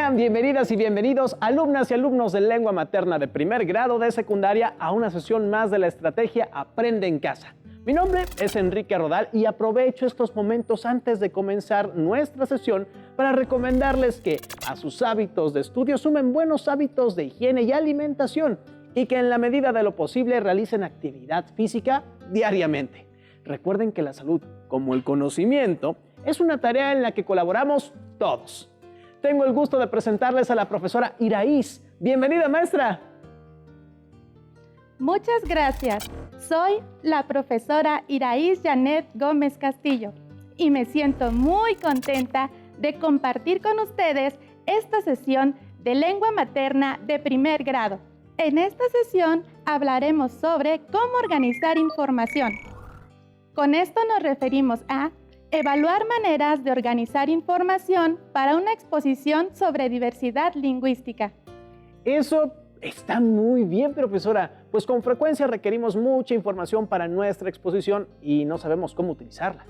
Sean bienvenidas y bienvenidos, alumnas y alumnos de lengua materna de primer grado de secundaria, a una sesión más de la estrategia Aprende en Casa. Mi nombre es Enrique Rodal y aprovecho estos momentos antes de comenzar nuestra sesión para recomendarles que a sus hábitos de estudio sumen buenos hábitos de higiene y alimentación y que en la medida de lo posible realicen actividad física diariamente. Recuerden que la salud, como el conocimiento, es una tarea en la que colaboramos todos. Tengo el gusto de presentarles a la profesora Iraíz. Bienvenida, maestra. Muchas gracias. Soy la profesora Iraíz Janet Gómez Castillo y me siento muy contenta de compartir con ustedes esta sesión de lengua materna de primer grado. En esta sesión hablaremos sobre cómo organizar información. Con esto nos referimos a evaluar maneras de organizar información para una exposición sobre diversidad lingüística. Eso está muy bien, profesora, pues con frecuencia requerimos mucha información para nuestra exposición y no sabemos cómo utilizarla.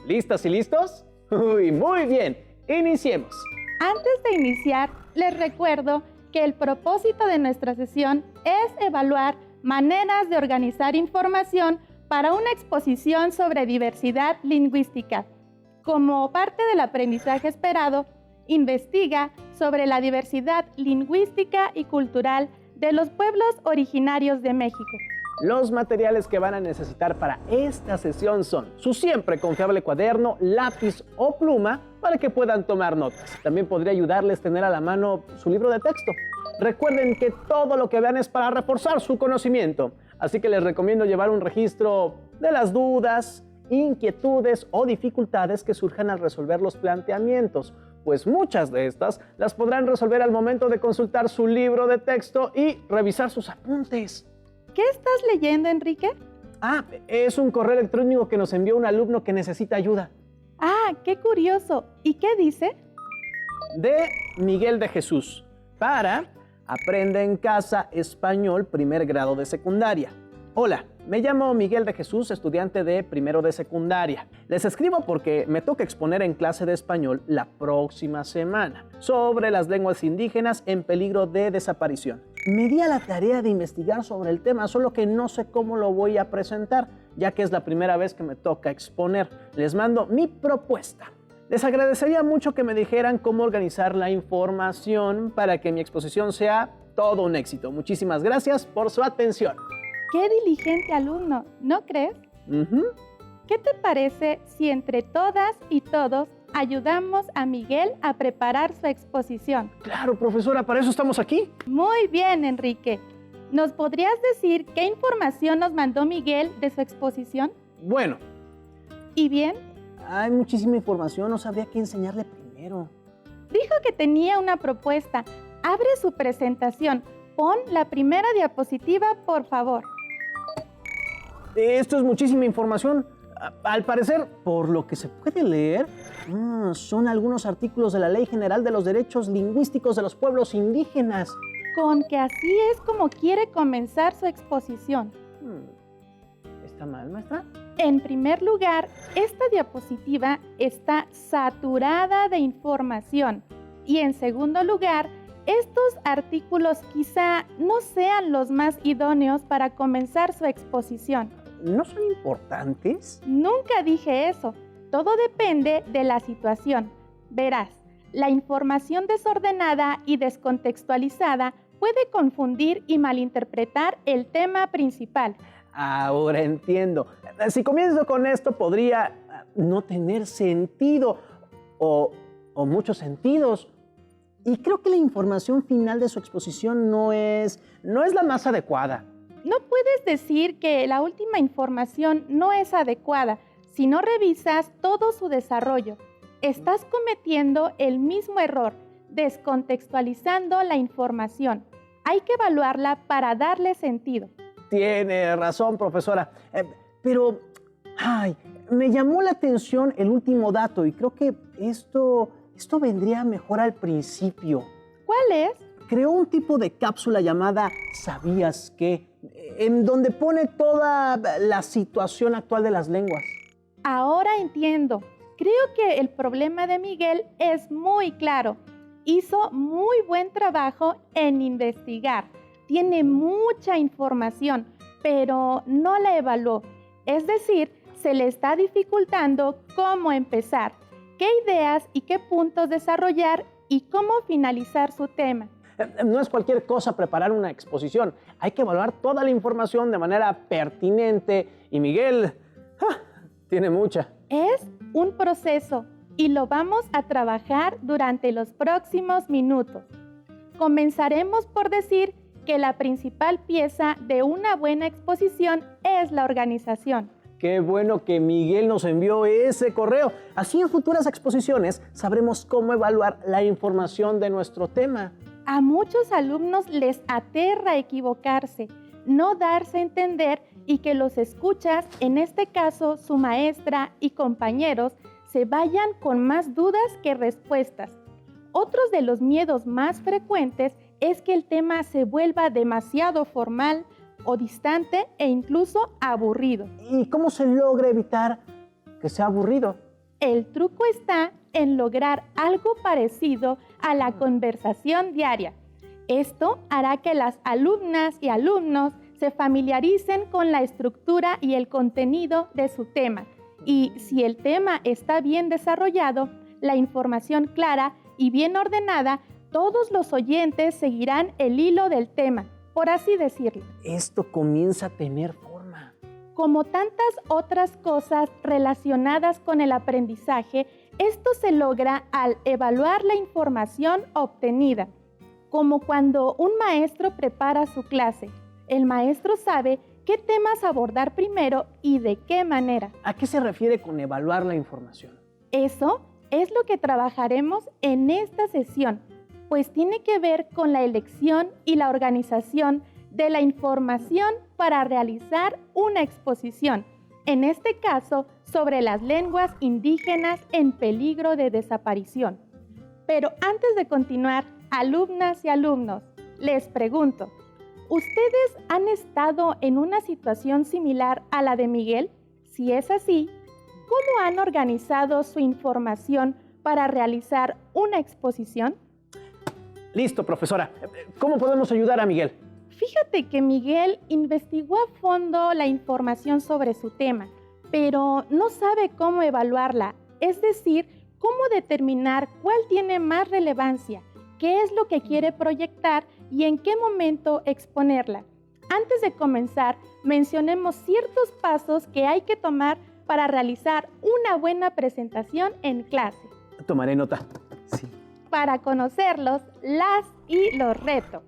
¿Listas y listos? Uy, muy bien, iniciemos. Antes de iniciar, les recuerdo que el propósito de nuestra sesión es evaluar maneras de organizar información para una exposición sobre diversidad lingüística. Como parte del aprendizaje esperado, investiga sobre la diversidad lingüística y cultural de los pueblos originarios de México. Los materiales que van a necesitar para esta sesión son su siempre confiable cuaderno, lápiz o pluma para que puedan tomar notas. También podría ayudarles tener a la mano su libro de texto. Recuerden que todo lo que vean es para reforzar su conocimiento, así que les recomiendo llevar un registro de las dudas, inquietudes o dificultades que surjan al resolver los planteamientos, pues muchas de estas las podrán resolver al momento de consultar su libro de texto y revisar sus apuntes. ¿Qué estás leyendo, Enrique? Es un correo electrónico que nos envió un alumno que necesita ayuda. ¡Qué curioso! ¿Y qué dice? De Miguel de Jesús, para Aprende en Casa Español primer grado de secundaria. Hola, me llamo Miguel de Jesús, estudiante de primero de secundaria. Les escribo porque me toca exponer en clase de español la próxima semana sobre las lenguas indígenas en peligro de desaparición. Me di a la tarea de investigar sobre el tema, solo que no sé cómo lo voy a presentar, ya que es la primera vez que me toca exponer. Les mando mi propuesta. Les agradecería mucho que me dijeran cómo organizar la información para que mi exposición sea todo un éxito. Muchísimas gracias por su atención. ¡Qué diligente alumno! ¿No crees? ¿Qué te parece si entre todas y todos ayudamos a Miguel a preparar su exposición? Claro, profesora, para eso estamos aquí. Muy bien, Enrique. ¿Nos podrías decir qué información nos mandó Miguel de su exposición? Bueno. ¿Y bien? Hay muchísima información, no sabría qué enseñarle primero. Dijo que tenía una propuesta. Abre su presentación. Pon la primera diapositiva, por favor. Esto es muchísima información. Al parecer, por lo que se puede leer, son algunos artículos de la Ley General de los Derechos Lingüísticos de los Pueblos Indígenas. Con que así es como quiere comenzar su exposición. ¿Está mal, maestra? En primer lugar, esta diapositiva está saturada de información. Y en segundo lugar, estos artículos quizá no sean los más idóneos para comenzar su exposición. ¿No son importantes? Nunca dije eso. Todo depende de la situación. Verás, la información desordenada y descontextualizada puede confundir y malinterpretar el tema principal. Ahora entiendo. Si comienzo con esto, podría no tener sentido o muchos sentidos. Y creo que la información final de su exposición no es la más adecuada. No puedes decir que la última información no es adecuada si no revisas todo su desarrollo. Estás cometiendo el mismo error, descontextualizando la información. Hay que evaluarla para darle sentido. Tiene razón, profesora. Pero me llamó la atención el último dato y creo que esto vendría mejor al principio. ¿Cuál es? Creó un tipo de cápsula llamada ¿Sabías qué? En donde pone toda la situación actual de las lenguas. Ahora entiendo. Creo que el problema de Miguel es muy claro. hizo muy buen trabajo en investigar. Tiene mucha información, pero no la evaluó. Es decir, se le está dificultando cómo empezar, qué ideas y qué puntos desarrollar y cómo finalizar su tema. No es cualquier cosa preparar una exposición. Hay que evaluar toda la información de manera pertinente y Miguel tiene mucha. Es un proceso y lo vamos a trabajar durante los próximos minutos. Comenzaremos por decir que la principal pieza de una buena exposición es la organización. Qué bueno que Miguel nos envió ese correo. Así en futuras exposiciones sabremos cómo evaluar la información de nuestro tema. A muchos alumnos les aterra equivocarse, no darse a entender y que los escuchas, en este caso su maestra y compañeros, se vayan con más dudas que respuestas. Otros de los miedos más frecuentes es que el tema se vuelva demasiado formal o distante e incluso aburrido. ¿Y cómo se logra evitar que sea aburrido? El truco está en lograr algo parecido a la conversación diaria. Esto hará que las alumnas y alumnos se familiaricen con la estructura y el contenido de su tema. Y si el tema está bien desarrollado, la información clara y bien ordenada, todos los oyentes seguirán el hilo del tema, por así decirlo. Esto comienza a tener forma. Como tantas otras cosas relacionadas con el aprendizaje, esto se logra al evaluar la información obtenida. Como cuando un maestro prepara su clase, el maestro sabe qué temas abordar primero y de qué manera. ¿A qué se refiere con evaluar la información? Eso es lo que trabajaremos en esta sesión, pues tiene que ver con la elección y la organización de la información para realizar una exposición, en este caso sobre las lenguas indígenas en peligro de desaparición. Pero antes de continuar, alumnas y alumnos, les pregunto, ¿ustedes han estado en una situación similar a la de Miguel? Si es así, ¿cómo han organizado su información para realizar una exposición? Listo, profesora. ¿Cómo podemos ayudar a Miguel? Fíjate que Miguel investigó a fondo la información sobre su tema, pero no sabe cómo evaluarla, es decir, cómo determinar cuál tiene más relevancia, qué es lo que quiere proyectar y en qué momento exponerla. Antes de comenzar, mencionemos ciertos pasos que hay que tomar para realizar una buena presentación en clase. Tomaré nota. Sí. Para conocerlos, las y los reto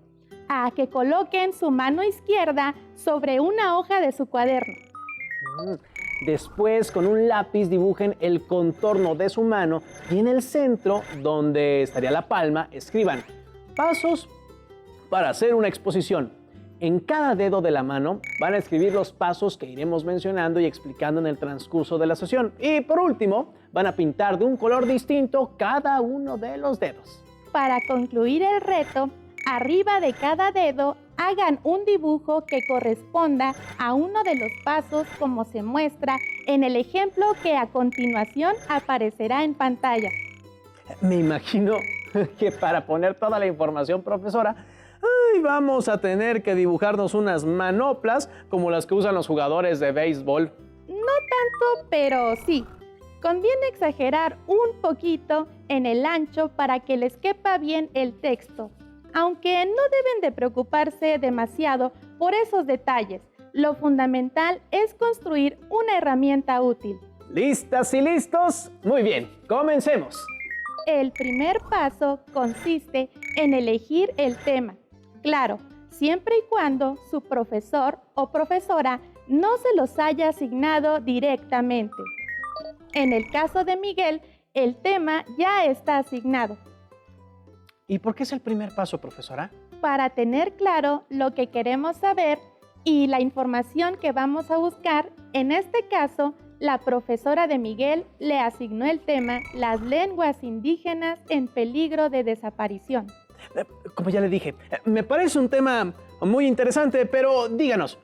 a que coloquen su mano izquierda sobre una hoja de su cuaderno. Después, con un lápiz, dibujen el contorno de su mano y en el centro, donde estaría la palma, escriban pasos para hacer una exposición. En cada dedo de la mano van a escribir los pasos que iremos mencionando y explicando en el transcurso de la sesión. Y por último, van a pintar de un color distinto cada uno de los dedos. Para concluir el reto, arriba de cada dedo hagan un dibujo que corresponda a uno de los pasos como se muestra en el ejemplo que a continuación aparecerá en pantalla. Me imagino que para poner toda la información, profesora, vamos a tener que dibujarnos unas manoplas como las que usan los jugadores de béisbol. No tanto, pero sí. Conviene exagerar un poquito en el ancho para que les quepa bien el texto, aunque no deben de preocuparse demasiado por esos detalles. Lo fundamental es construir una herramienta útil. ¿Listas y listos? Muy bien, comencemos. El primer paso consiste en elegir el tema. Claro, siempre y cuando su profesor o profesora no se los haya asignado directamente. En el caso de Miguel, el tema ya está asignado. ¿Y por qué es el primer paso, profesora? Para tener claro lo que queremos saber y la información que vamos a buscar, en este caso, la profesora de Miguel le asignó el tema Las lenguas indígenas en peligro de desaparición. Como ya le dije, me parece un tema muy interesante, pero díganos,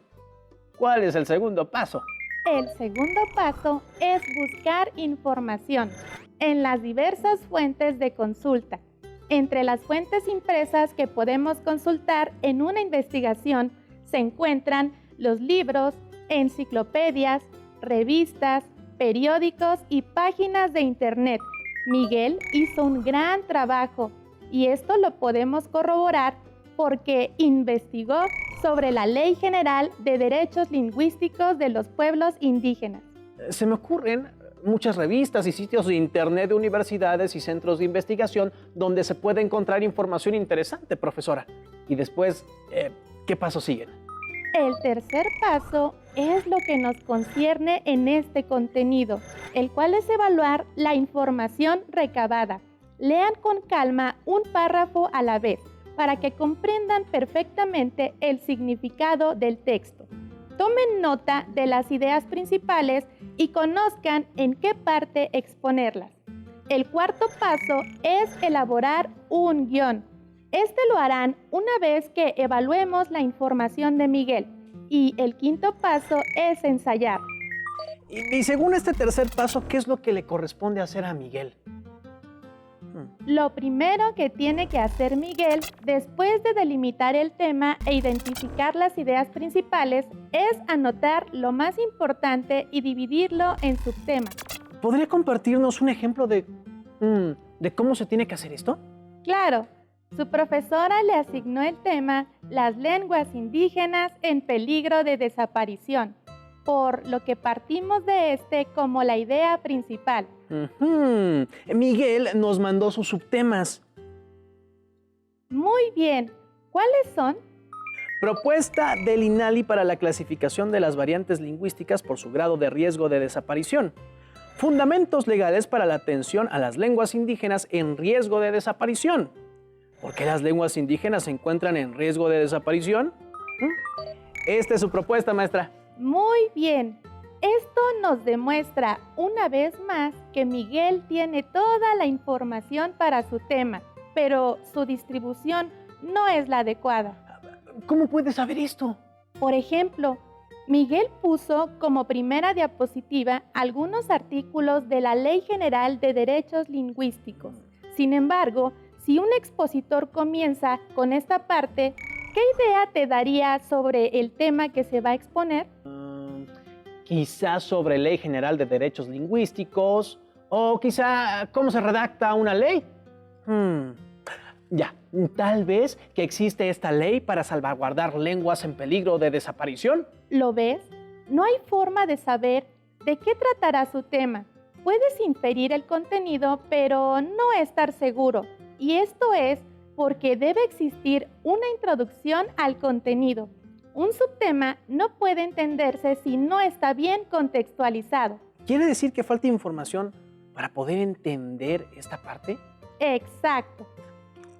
¿cuál es el segundo paso? El segundo paso es buscar información en las diversas fuentes de consulta. Entre las fuentes impresas que podemos consultar en una investigación se encuentran los libros, enciclopedias, revistas, periódicos y páginas de internet. Miguel hizo un gran trabajo y esto lo podemos corroborar porque investigó sobre la Ley General de Derechos Lingüísticos de los Pueblos Indígenas. Se me ocurren muchas revistas y sitios de internet de universidades y centros de investigación donde se puede encontrar información interesante, profesora. Y después, ¿qué pasos siguen? El tercer paso es lo que nos concierne en este contenido, el cual es evaluar la información recabada. Lean con calma un párrafo a la vez para que comprendan perfectamente el significado del texto. Tomen nota de las ideas principales y conozcan en qué parte exponerlas. El cuarto paso es elaborar un guión. Este lo harán una vez que evaluemos la información de Miguel. Y el quinto paso es ensayar. Y según este tercer paso, ¿qué es lo que le corresponde hacer a Miguel? Lo primero que tiene que hacer Miguel, después de delimitar el tema e identificar las ideas principales, es anotar lo más importante y dividirlo en subtemas. ¿Podría compartirnos un ejemplo de cómo se tiene que hacer esto? Claro, su profesora le asignó el tema Las lenguas indígenas en peligro de desaparición, por lo que partimos de este como la idea principal. Miguel nos mandó sus subtemas. Muy bien. ¿Cuáles son? Propuesta del INALI para la clasificación de las variantes lingüísticas por su grado de riesgo de desaparición. Fundamentos legales para la atención a las lenguas indígenas en riesgo de desaparición. ¿Por qué las lenguas indígenas se encuentran en riesgo de desaparición? Esta es su propuesta, maestra. Muy bien. Esto nos demuestra una vez más que Miguel tiene toda la información para su tema, pero su distribución no es la adecuada. ¿Cómo puede saber esto? Por ejemplo, Miguel puso como primera diapositiva algunos artículos de la Ley General de Derechos Lingüísticos. Sin embargo, si un expositor comienza con esta parte, ¿qué idea te daría sobre el tema que se va a exponer? Quizás sobre Ley General de Derechos Lingüísticos, o quizá cómo se redacta una ley. Ya, tal vez que existe esta ley para salvaguardar lenguas en peligro de desaparición. ¿Lo ves? No hay forma de saber de qué tratará su tema. Puedes inferir el contenido, pero no estar seguro. Y esto es porque debe existir una introducción al contenido. Un subtema no puede entenderse si no está bien contextualizado. ¿Quiere decir que falta información para poder entender esta parte? Exacto.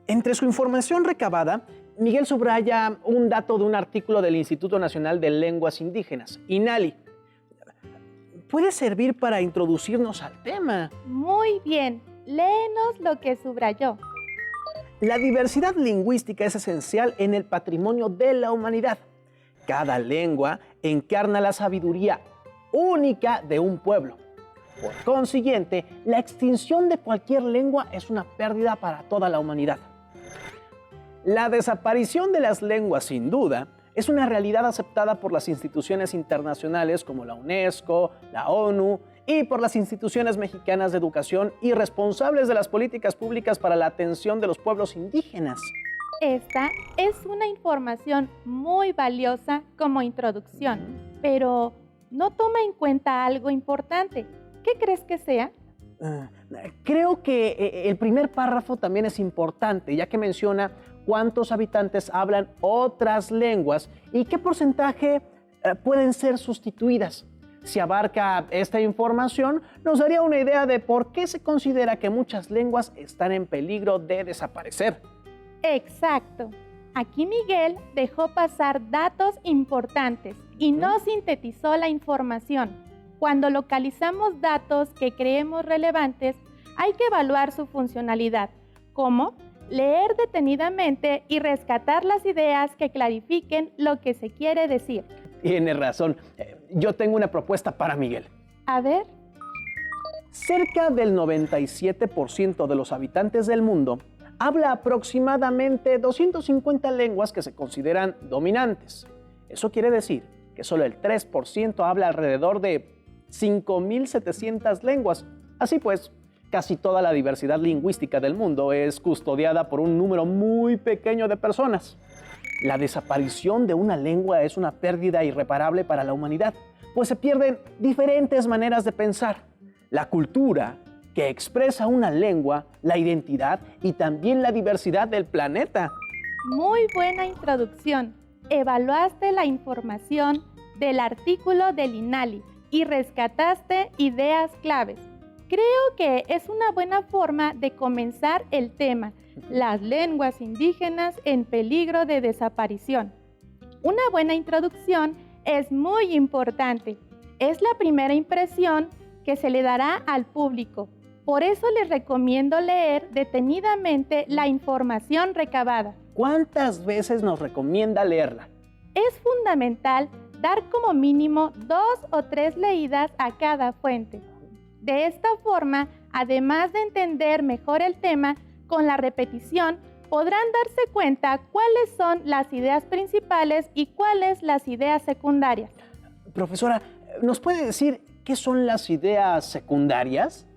Entre su información recabada, Miguel subraya un dato de un artículo del Instituto Nacional de Lenguas Indígenas, INALI. Puede servir para introducirnos al tema. Muy bien. Léenos lo que subrayó. La diversidad lingüística es esencial en el patrimonio de la humanidad. Cada lengua encarna la sabiduría única de un pueblo. Por consiguiente, la extinción de cualquier lengua es una pérdida para toda la humanidad. La desaparición de las lenguas, sin duda, es una realidad aceptada por las instituciones internacionales como la UNESCO, la ONU y por las instituciones mexicanas de educación y responsables de las políticas públicas para la atención de los pueblos indígenas. Esta es una información muy valiosa como introducción, pero no toma en cuenta algo importante. ¿Qué crees que sea? Creo que el primer párrafo también es importante, ya que menciona cuántos habitantes hablan otras lenguas y qué porcentaje pueden ser sustituidas. Si abarca esta información, nos daría una idea de por qué se considera que muchas lenguas están en peligro de desaparecer. Exacto. Aquí Miguel dejó pasar datos importantes y no sintetizó la información. Cuando localizamos datos que creemos relevantes, hay que evaluar su funcionalidad. ¿Cómo? Leer detenidamente y rescatar las ideas que clarifiquen lo que se quiere decir. Tiene razón. Yo tengo una propuesta para Miguel. A ver. Cerca del 97% de los habitantes del mundo habla aproximadamente 250 lenguas que se consideran dominantes. Eso quiere decir que solo el 3% habla alrededor de 5.700 lenguas. Así pues, casi toda la diversidad lingüística del mundo es custodiada por un número muy pequeño de personas. La desaparición de una lengua es una pérdida irreparable para la humanidad, pues se pierden diferentes maneras de pensar. La cultura que expresa una lengua, la identidad y también la diversidad del planeta. Muy buena introducción. Evaluaste la información del artículo del INALI y rescataste ideas claves. Creo que es una buena forma de comenzar el tema, las lenguas indígenas en peligro de desaparición. Una buena introducción es muy importante. Es la primera impresión que se le dará al público. Por eso les recomiendo leer detenidamente la información recabada. ¿Cuántas veces nos recomienda leerla? Es fundamental dar como mínimo 2 o 3 leídas a cada fuente. De esta forma, además de entender mejor el tema, con la repetición podrán darse cuenta cuáles son las ideas principales y cuáles las ideas secundarias. Profesora, ¿nos puede decir qué son las ideas secundarias?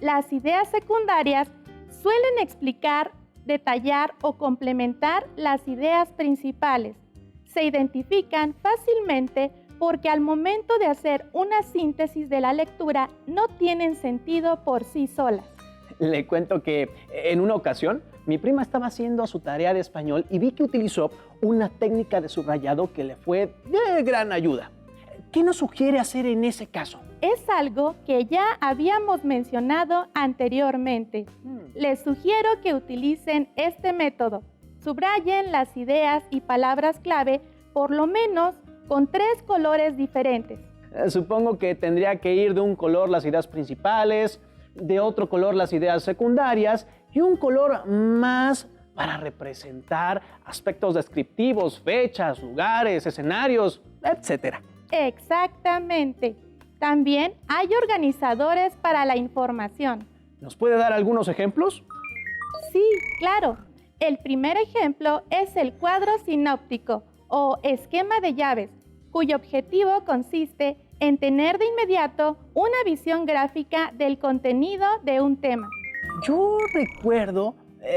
Las ideas secundarias suelen explicar, detallar o complementar las ideas principales. Se identifican fácilmente porque al momento de hacer una síntesis de la lectura no tienen sentido por sí solas. Le cuento que en una ocasión mi prima estaba haciendo su tarea de español y vi que utilizó una técnica de subrayado que le fue de gran ayuda. ¿Qué nos sugiere hacer en ese caso? Es algo que ya habíamos mencionado anteriormente. Les sugiero que utilicen este método. Subrayen las ideas y palabras clave por lo menos con 3 colores diferentes. Supongo que tendría que ir de un color las ideas principales, de otro color las ideas secundarias y un color más para representar aspectos descriptivos, fechas, lugares, escenarios, etc. Exactamente. También hay organizadores para la información. ¿Nos puede dar algunos ejemplos? Sí, claro. El primer ejemplo es el cuadro sinóptico o esquema de llaves, cuyo objetivo consiste en tener de inmediato una visión gráfica del contenido de un tema. Yo recuerdo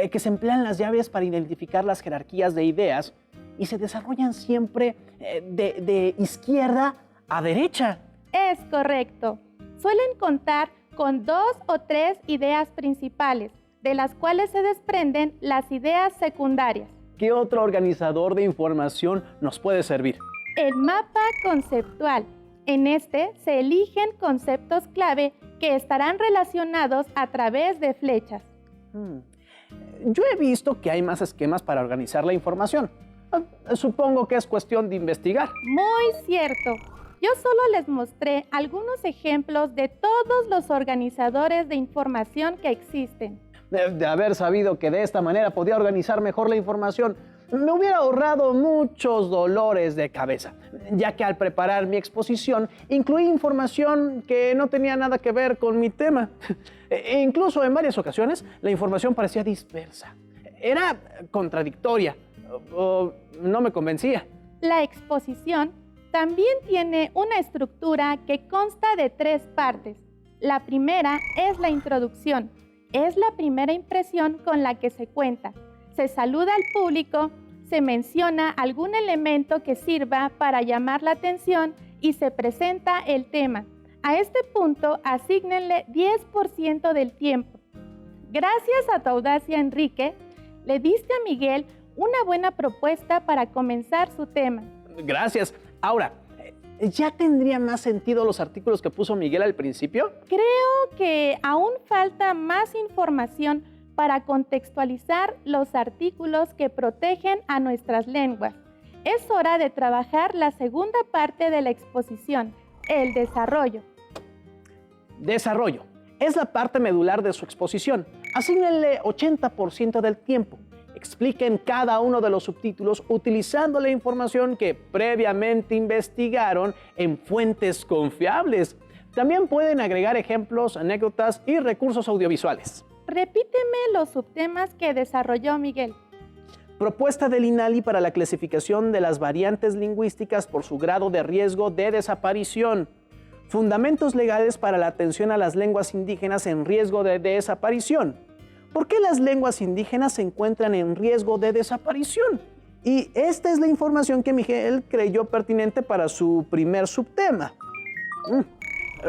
que se emplean las llaves para identificar las jerarquías de ideas y se desarrollan siempre de izquierda a derecha. Es correcto. Suelen contar con 2 o 3 ideas principales, de las cuales se desprenden las ideas secundarias. ¿Qué otro organizador de información nos puede servir? El mapa conceptual. En este se eligen conceptos clave que estarán relacionados a través de flechas. Yo he visto que hay más esquemas para organizar la información. Supongo que es cuestión de investigar. Muy cierto. Yo solo les mostré algunos ejemplos de todos los organizadores de información que existen. De haber sabido que de esta manera podía organizar mejor la información, me hubiera ahorrado muchos dolores de cabeza, ya que al preparar mi exposición incluí información que no tenía nada que ver con mi tema. Incluso en varias ocasiones la información parecía dispersa. Era contradictoria o no me convencía. La exposición también tiene una estructura que consta de 3 partes. La primera es la introducción. Es la primera impresión con la que se cuenta. Se saluda al público, se menciona algún elemento que sirva para llamar la atención y se presenta el tema. A este punto, asígnenle 10% del tiempo. Gracias a tu audacia, Enrique, le diste a Miguel una buena propuesta para comenzar su tema. Gracias. Ahora, ¿ya tendría más sentido los artículos que puso Miguel al principio? Creo que aún falta más información para contextualizar los artículos que protegen a nuestras lenguas. Es hora de trabajar la segunda parte de la exposición, el desarrollo. Desarrollo. Es la parte medular de su exposición. Asígnenle 80% del tiempo. Expliquen cada uno de los subtítulos utilizando la información que previamente investigaron en fuentes confiables. También pueden agregar ejemplos, anécdotas y recursos audiovisuales. repíteme los subtemas que desarrolló Miguel. Propuesta del INALI para la clasificación de las variantes lingüísticas por su grado de riesgo de desaparición. Fundamentos legales para la atención a las lenguas indígenas en riesgo de desaparición. ¿Por qué las lenguas indígenas se encuentran en riesgo de desaparición? Y esta es la información que Miguel creyó pertinente para su primer subtema.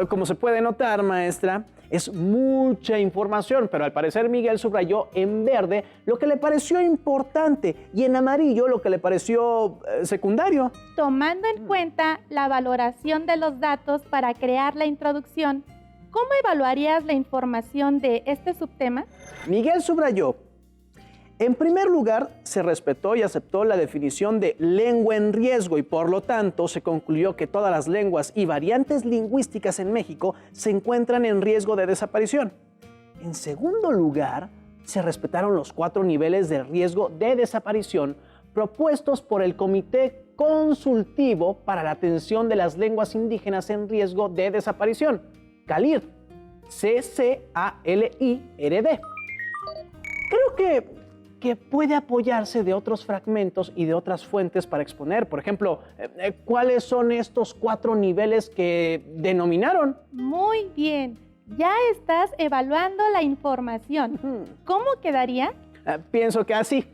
Como se puede notar, maestra, es mucha información, pero al parecer Miguel subrayó en verde lo que le pareció importante y en amarillo lo que le pareció secundario. Tomando en cuenta la valoración de los datos para crear la introducción, ¿cómo evaluarías la información de este subtema? Miguel subrayó: en primer lugar, se respetó y aceptó la definición de lengua en riesgo y por lo tanto se concluyó que todas las lenguas y variantes lingüísticas en México se encuentran en riesgo de desaparición. En segundo lugar, se respetaron los 4 niveles de riesgo de desaparición propuestos por el Comité Consultivo para la Atención de las Lenguas Indígenas en Riesgo de Desaparición, CALIRD, CCALIRD. Creo que puede apoyarse de otros fragmentos y de otras fuentes para exponer. Por ejemplo, ¿cuáles son estos 4 niveles que denominaron? Muy bien, ya estás evaluando la información. ¿Cómo quedaría? Pienso que así.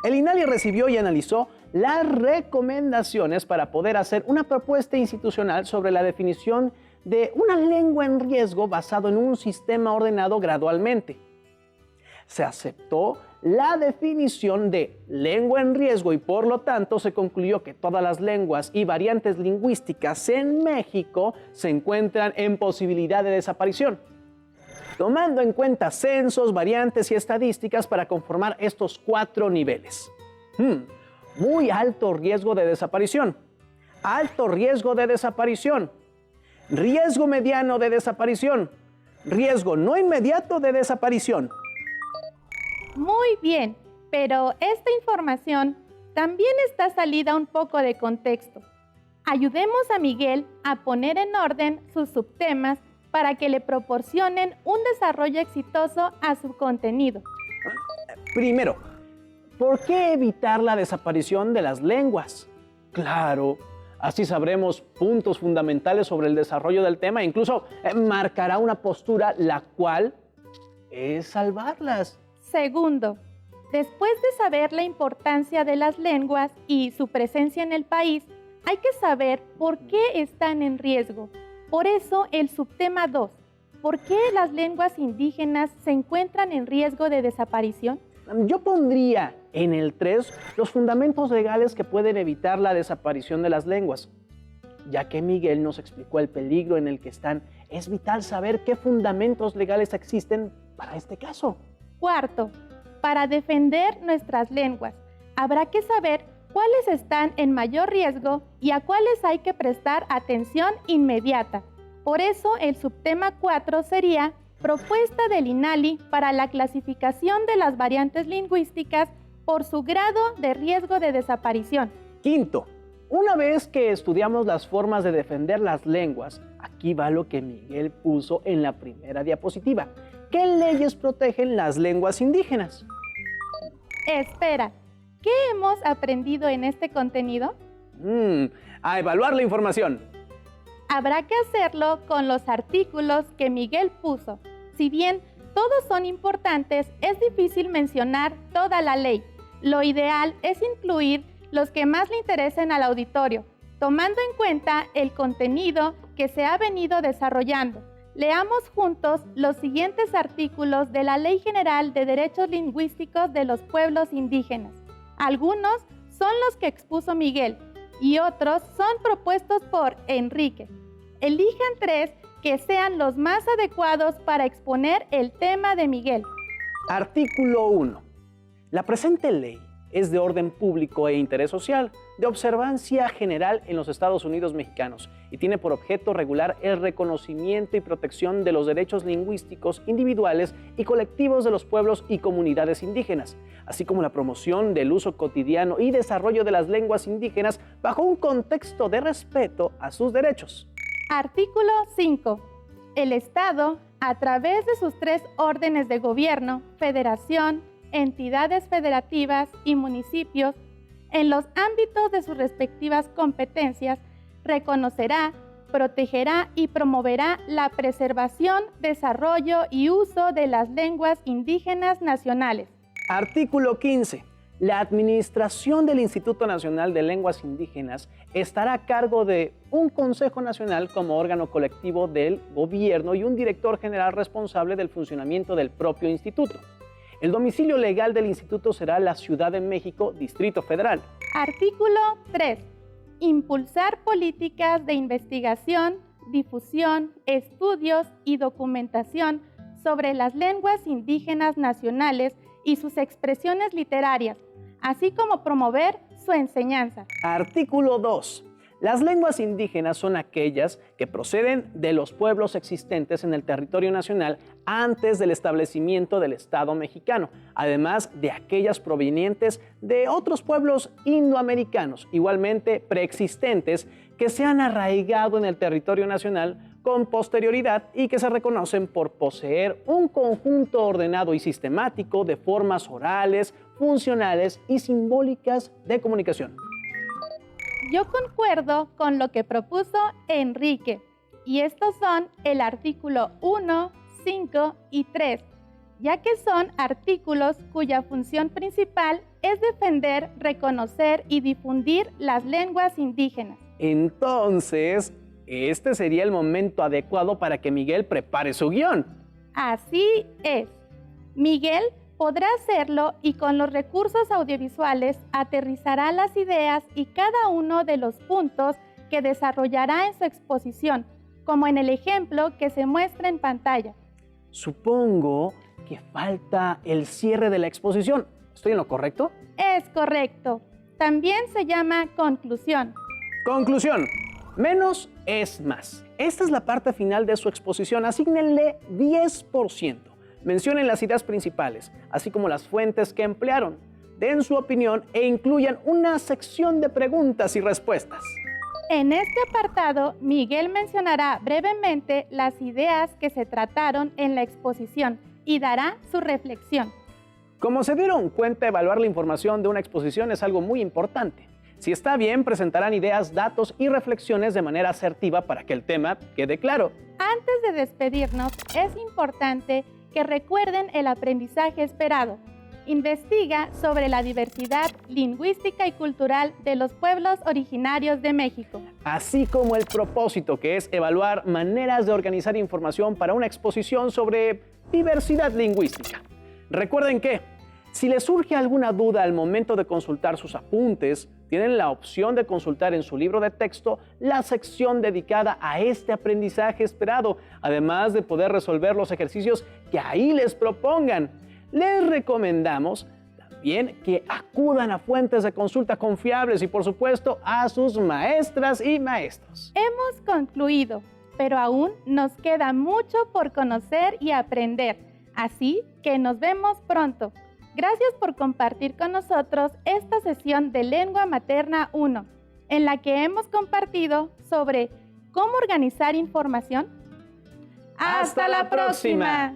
El INALI recibió y analizó las recomendaciones para poder hacer una propuesta institucional sobre la definición de una lengua en riesgo basado en un sistema ordenado gradualmente. Se aceptó la definición de lengua en riesgo y por lo tanto se concluyó que todas las lenguas y variantes lingüísticas en México se encuentran en posibilidad de desaparición, tomando en cuenta censos, variantes y estadísticas para conformar estos 4 niveles. Muy alto riesgo de desaparición, alto riesgo de desaparición, riesgo mediano de desaparición, riesgo no inmediato de desaparición. Muy bien, pero esta información también está salida un poco de contexto. Ayudemos a Miguel a poner en orden sus subtemas para que le proporcionen un desarrollo exitoso a su contenido. Primero, ¿por qué evitar la desaparición de las lenguas? Claro, así sabremos puntos fundamentales sobre el desarrollo del tema e incluso marcará una postura la cual es salvarlas. Segundo, después de saber la importancia de las lenguas y su presencia en el país, hay que saber por qué están en riesgo. Por eso el subtema 2, ¿por qué las lenguas indígenas se encuentran en riesgo de desaparición? Yo pondría en el 3 los fundamentos legales que pueden evitar la desaparición de las lenguas. Ya que Miguel nos explicó el peligro en el que están, es vital saber qué fundamentos legales existen para este caso. Cuarto, para defender nuestras lenguas, habrá que saber cuáles están en mayor riesgo y a cuáles hay que prestar atención inmediata. Por eso el subtema 4 sería propuesta del INALI para la clasificación de las variantes lingüísticas por su grado de riesgo de desaparición. Quinto, una vez que estudiamos las formas de defender las lenguas, aquí va lo que Miguel puso en la primera diapositiva. ¿Qué leyes protegen las lenguas indígenas? Espera, ¿qué hemos aprendido en este contenido? A evaluar la información. Habrá que hacerlo con los artículos que Miguel puso. Si bien todos son importantes, es difícil mencionar toda la ley. Lo ideal es incluir los que más le interesen al auditorio, tomando en cuenta el contenido que se ha venido desarrollando. Leamos juntos los siguientes artículos de la Ley General de Derechos Lingüísticos de los Pueblos Indígenas. Algunos son los que expuso Miguel y otros son propuestos por Enrique. Elijan 3 que sean los más adecuados para exponer el tema de Miguel. Artículo 1. La presente ley es de orden público e interés social, de observancia general en los Estados Unidos mexicanos y tiene por objeto regular el reconocimiento y protección de los derechos lingüísticos individuales y colectivos de los pueblos y comunidades indígenas, así como la promoción del uso cotidiano y desarrollo de las lenguas indígenas bajo un contexto de respeto a sus derechos. Artículo 5. el Estado, a través de sus 3 órdenes de gobierno, federación, entidades federativas y municipios, en los ámbitos de sus respectivas competencias, reconocerá, protegerá y promoverá la preservación, desarrollo y uso de las lenguas indígenas nacionales. Artículo 15. La administración del Instituto Nacional de Lenguas Indígenas estará a cargo de un Consejo Nacional como órgano colectivo del gobierno y un director general responsable del funcionamiento del propio instituto. El domicilio legal del instituto será la Ciudad de México, Distrito Federal. Artículo 3. Impulsar políticas de investigación, difusión, estudios y documentación sobre las lenguas indígenas nacionales y sus expresiones literarias, así como promover su enseñanza. Artículo 2. Las lenguas indígenas son aquellas que proceden de los pueblos existentes en el territorio nacional antes del establecimiento del Estado mexicano, además de aquellas provenientes de otros pueblos indoamericanos, igualmente preexistentes, que se han arraigado en el territorio nacional con posterioridad y que se reconocen por poseer un conjunto ordenado y sistemático de formas orales, funcionales y simbólicas de comunicación. Yo concuerdo con lo que propuso Enrique, y estos son el artículo 1, 5 y 3, ya que son artículos cuya función principal es defender, reconocer y difundir las lenguas indígenas. Entonces, este sería el momento adecuado para que Miguel prepare su guión. Así es. Miguel podrá hacerlo y con los recursos audiovisuales aterrizará las ideas y cada uno de los puntos que desarrollará en su exposición, como en el ejemplo que se muestra en pantalla. Supongo que falta el cierre de la exposición. ¿Estoy en lo correcto? Es correcto. También se llama conclusión. Conclusión. Menos es más. Esta es la parte final de su exposición. Asígnenle 10%. Mencionen las ideas principales, así como las fuentes que emplearon. Den su opinión e incluyan una sección de preguntas y respuestas. En este apartado, Miguel mencionará brevemente las ideas que se trataron en la exposición y dará su reflexión. Como se dieron cuenta, evaluar la información de una exposición es algo muy importante. Si está bien, presentarán ideas, datos y reflexiones de manera asertiva para que el tema quede claro. Antes de despedirnos, es importante que recuerden el aprendizaje esperado. Investiga sobre la diversidad lingüística y cultural de los pueblos originarios de México. Así como el propósito, que es evaluar maneras de organizar información para una exposición sobre diversidad lingüística. Recuerden que, si les surge alguna duda al momento de consultar sus apuntes, tienen la opción de consultar en su libro de texto la sección dedicada a este aprendizaje esperado, además de poder resolver los ejercicios que ahí les propongan. Les recomendamos también que acudan a fuentes de consulta confiables y, por supuesto, a sus maestras y maestros. Hemos concluido, pero aún nos queda mucho por conocer y aprender, así que nos vemos pronto. Gracias por compartir con nosotros esta sesión de Lengua Materna 1, en la que hemos compartido sobre cómo organizar información. ¡Hasta la próxima!